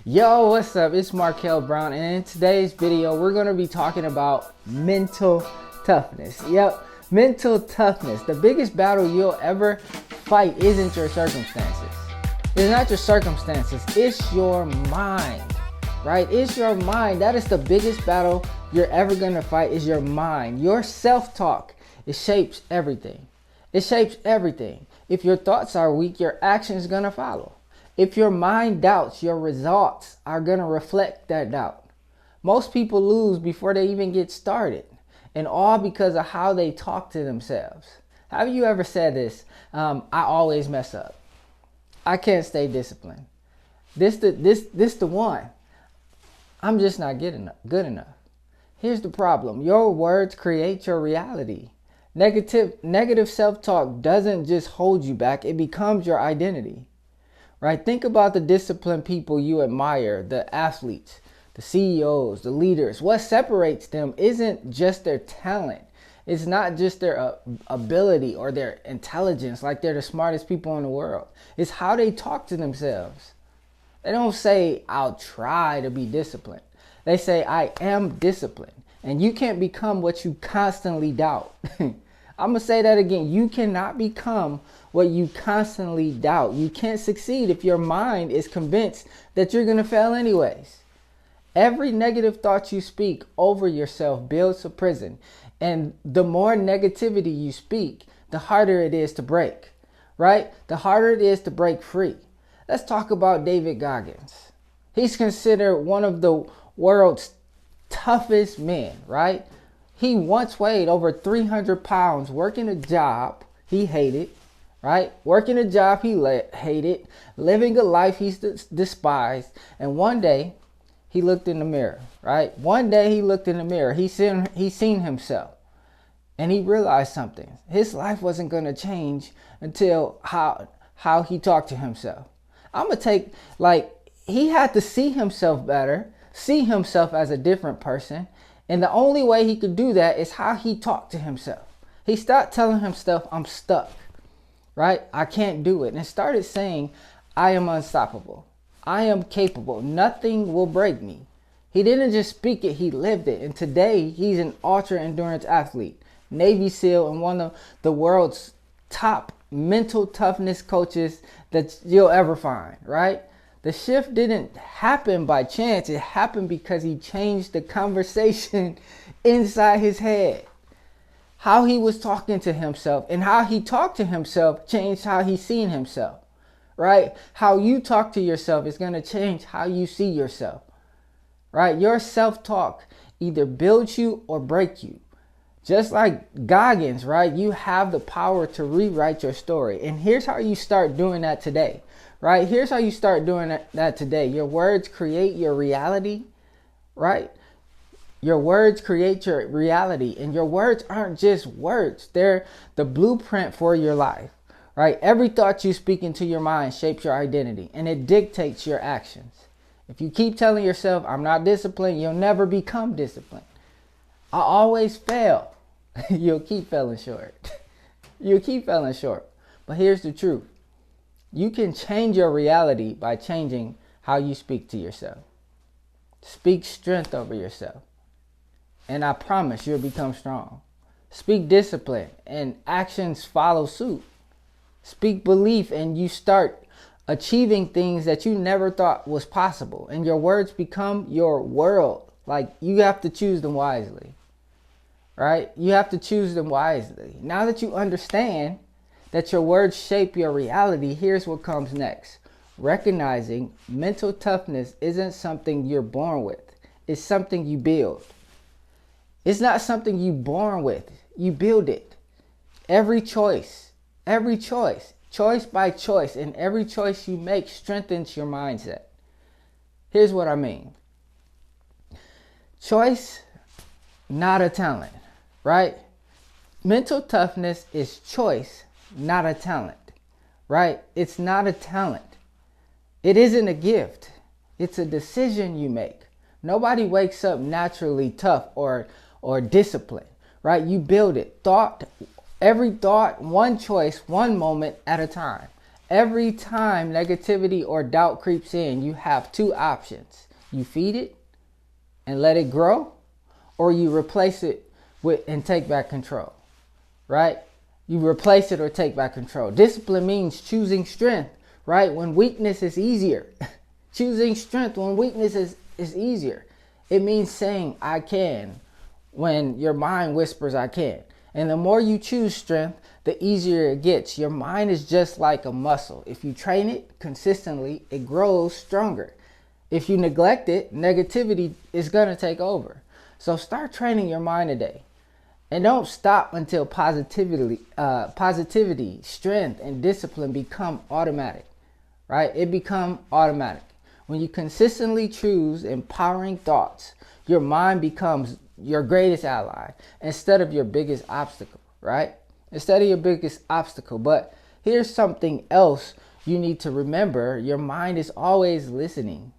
Yo, what's up? It's Markel Brown, and in today's video, we're going to be talking about mental toughness. Yep, mental toughness. The biggest battle you'll ever fight isn't your circumstances. It's not your circumstances, it's your mind, right? It's your mind. That is the biggest battle you're ever going to fight, is your mind. Your self-talk, it shapes everything. It shapes everything. If your thoughts are weak, your action is going to follow. If your mind doubts, your results are going to reflect that doubt. Most people lose before they even get started, and all because of how they talk to themselves. Have you ever said this? I always mess up. I can't stay disciplined. This the one. I'm just not good enough. Here's the problem. Your words create your reality. Negative self-talk doesn't just hold you back. It becomes your identity. Right? Think about the disciplined people you admire, the athletes, the CEOs, the leaders. What separates them isn't just their talent. It's not just their ability or their intelligence, like they're the smartest people in the world. It's how they talk to themselves. They don't say, I'll try to be disciplined. They say, I am disciplined. And you can't become what you constantly doubt. I'm going to say that again. You cannot become what you constantly doubt. You can't succeed if your mind is convinced that you're going to fail anyways. Every negative thought you speak over yourself builds a prison. And the more negativity you speak, the harder it is to break, right? The harder it is to break free. Let's talk about David Goggins. He's considered one of the world's toughest men, right? He once weighed over 300 pounds working a job he hated, right? Working a job he hated, living a life he despised. And one day he looked in the mirror, right? One day he looked in the mirror. He seen himself, and he realized something. His life wasn't going to change until how he talked to himself. He had to see himself better, see himself as a different person. And the only way he could do that is how he talked to himself. He stopped telling himself, I'm stuck, right? I can't do it. And started saying, I am unstoppable. I am capable. Nothing will break me. He didn't just speak it, he lived it. And today he's an ultra endurance athlete, Navy SEAL, and one of the world's top mental toughness coaches that you'll ever find, right? The shift didn't happen by chance. It happened because he changed the conversation inside his head. How he was talking to himself and how he talked to himself changed how he seen himself, right? How you talk to yourself is going to change how you see yourself, right? Your self-talk either builds you or breaks you. Just like Goggins, right? You have the power to rewrite your story. And here's how you start doing that today. Right? Here's how you start doing that today. Your words create your reality, right? Your words create your reality, and your words aren't just words. They're the blueprint for your life, right? Every thought you speak into your mind shapes your identity, and it dictates your actions. If you keep telling yourself, I'm not disciplined, you'll never become disciplined. I always fail. You'll keep falling short. You'll keep falling short. But here's the truth. You can change your reality by changing how you speak to yourself. Speak strength over yourself, and I promise you'll become strong. Speak discipline, and actions follow suit. Speak belief, and you start achieving things that you never thought was possible, and your words become your world. Like, you have to choose them wisely, right? You have to choose them wisely. Now that you understand that your words shape your reality, here's what comes next. Recognizing mental toughness isn't something you're born with. It's something you build. It's not something you're born with. You build it. Every choice by choice, and every choice you make strengthens your mindset. Here's what I mean. Choice, not a talent, right? Mental toughness is choice, not a talent, right? It's not a talent. It isn't a gift. It's a decision you make. Nobody wakes up naturally tough or disciplined, right? You build it. Every thought, one choice, one moment at a time. Every time negativity or doubt creeps in, you have two options. You feed it and let it grow, or you replace it with and take back control, right? You replace it or take back control. Discipline means choosing strength, right? When weakness is easier. Choosing strength when weakness is easier. It means saying I can when your mind whispers I can. And the more you choose strength, the easier it gets. Your mind is just like a muscle. If you train it consistently, it grows stronger. If you neglect it, negativity is going to take over. So start training your mind today. And don't stop until positivity, strength, and discipline become automatic, right? It become automatic. When you consistently choose empowering thoughts, your mind becomes your greatest ally instead of your biggest obstacle, right? Instead of your biggest obstacle. But here's something else you need to remember. Your mind is always listening.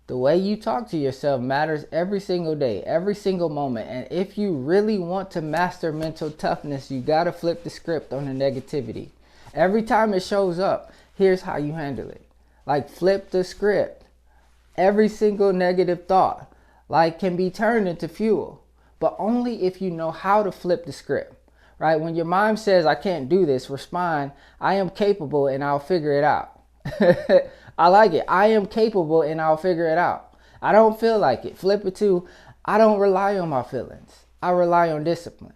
The way you talk to yourself matters every single day, every single moment. And if you really want to master mental toughness, you got to flip the script on the negativity. Every time it shows up, here's how you handle it. Like flip the script. Every single negative thought can be turned into fuel, but only if you know how to flip the script, right? When your mind says, I can't do this, respond, I am capable and I'll figure it out. I like it. I am capable and I'll figure it out. I don't feel like it. Flip it to, I don't rely on my feelings. I rely on discipline,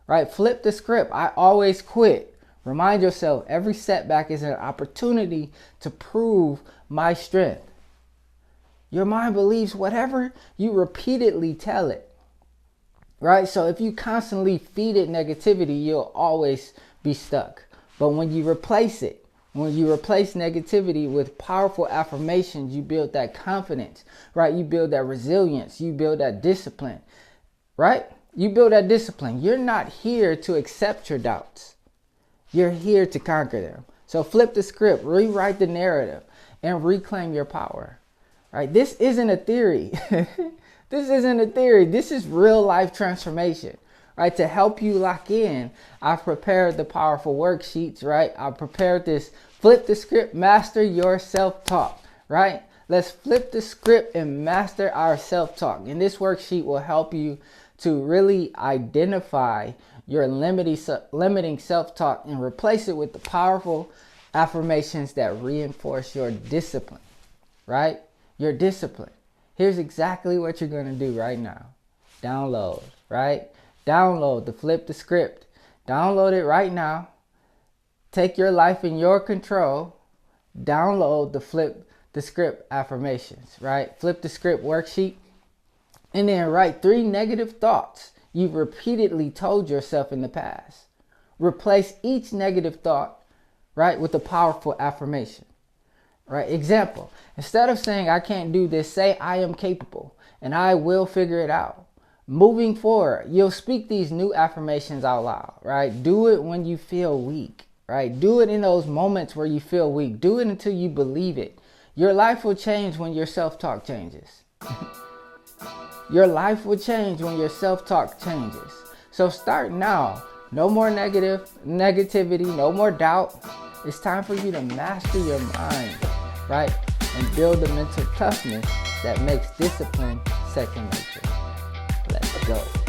right? Flip the script. I always quit. Remind yourself every setback is an opportunity to prove my strength. Your mind believes whatever you repeatedly tell it, right? So if you constantly feed it negativity, you'll always be stuck. But when you replace it, when you replace negativity with powerful affirmations, you build that confidence, right? You build that resilience. You build that discipline, right? You build that discipline. You're not here to accept your doubts. You're here to conquer them. So flip the script, rewrite the narrative, and reclaim your power. Right? This isn't a theory. This isn't a theory. This is real life transformation. Right? To help you lock in, I've prepared the powerful worksheets. Right? I've prepared this flip the script, master your self-talk. Right? Let's flip the script and master our self-talk. And this worksheet will help you to really identify your limiting self-talk and replace it with the powerful affirmations that reinforce your discipline. Right? Your discipline. Here's exactly what you're going to do right now. Download, right? Download the flip the script. Download it right now. Take your life in your control. Download the flip the script affirmations, right? Flip the script worksheet. And then write 3 negative thoughts you've repeatedly told yourself in the past. Replace each negative thought, right, with a powerful affirmation. Right? Example, instead of saying I can't do this, say I am capable and I will figure it out. Moving forward, you'll speak these new affirmations out loud, right? Do it when you feel weak, right? Do it in those moments where you feel weak. Do it until you believe it. Your life will change when your self-talk changes. Your life will change when your self-talk changes. So start now. No more negativity, no more doubt. It's time for you to master your mind, right? And build the mental toughness that makes discipline second nature. Let's go.